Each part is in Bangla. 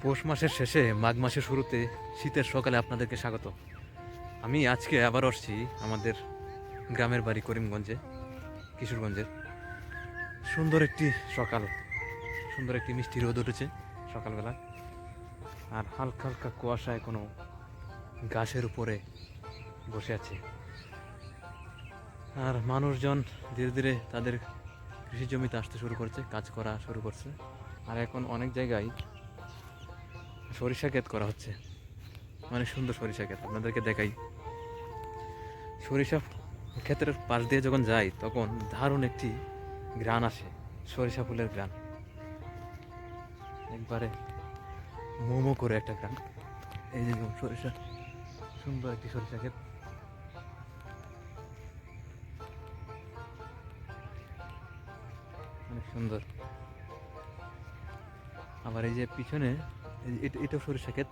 পৌষ মাসের শেষে মাঘ মাসের শুরুতে শীতের সকালে আপনাদেরকে স্বাগত। আমি আজকে আবার আসছি আমাদের গ্রামের বাড়ি করিমগঞ্জে, কিশোরগঞ্জের। সুন্দর একটি সকাল, সুন্দর একটি মিষ্টি রোদ উঠেছে সকালবেলা, আর হালকা হালকা কুয়াশায় কোনো গাছের উপরে বসে আছে। আর মানুষজন ধীরে ধীরে তাদের কৃষি জমিতে আসতে শুরু করছে, কাজ করা শুরু করছে। আর এখন অনেক জায়গায় সরিষা ক্ষেত করা হচ্ছে, মানে সুন্দর সরিষা ক্ষেত। আপনাদেরকে দেখাই, সরিষা ক্ষেতের পাশ দিয়ে যখন যাই তখন দারুণ একটি ঘ্রাণ আসে, সরিষা ফুলের ঘ্রাণ, একবারে মোমো করে একটা ঘ্রাণ। এই যে সরিষা, সুন্দর একটি সরিষা ক্ষেত, অনেক সুন্দর। আবার এই যে পিছনে এটাও সরিষা ক্ষেত,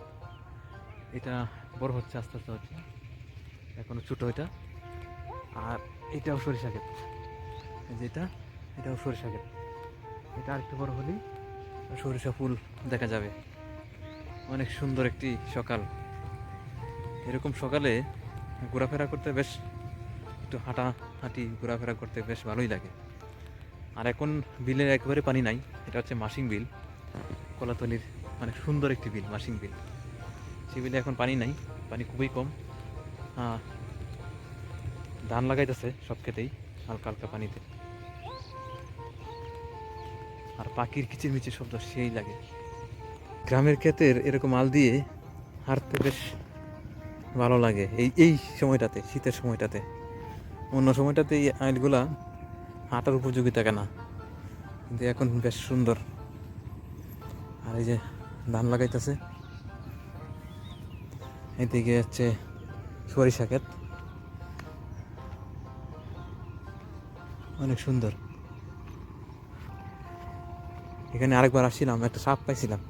এটা বড় হচ্ছে, আস্তে আস্তে হচ্ছে, এখনো ছোট এটা। আর এটাও সরিষা ক্ষেত, এই যে এটাও সরিষা ক্ষেত। এটা আরেকটু বড় হলেই সরিষা ফুল দেখা যাবে। অনেক সুন্দর একটি সকাল। এরকম সকালে ঘোরাফেরা করতে বেশ, একটু হাঁটাহাঁটি ঘোরাফেরা করতে বেশ ভালোই লাগে। আর এখন বিলের একেবারে পানি নাই, এটা হচ্ছে মাসিং বিল, কলাতলির মানে সুন্দর একটি বিল, মাসিং বিল। সেই বিলে এখন পানি নাই, পানি খুবই কম। ধান লাগাইতেছে সব ক্ষেতেই হালকা হালকা পানিতে। আর পাখির কিচিরমিচির শব্দ সেই লাগে। গ্রামের ক্ষেতের এরকম আল দিয়ে হাঁটতে বেশ ভালো লাগে এই এই সময়টাতে, শীতের সময়টাতে। অন্য সময়টাতে এই আইলগুলা হাঁটার উপযোগী থাকে না, কিন্তু এখন বেশ সুন্দর। আর এই যে ধান লাগাইতেছে, এদিকে হচ্ছে সরিষা ক্ষেত, অনেক সুন্দর। এখানে আরেকবার আসছিলাম, একটা সাপ পাইছিলাম,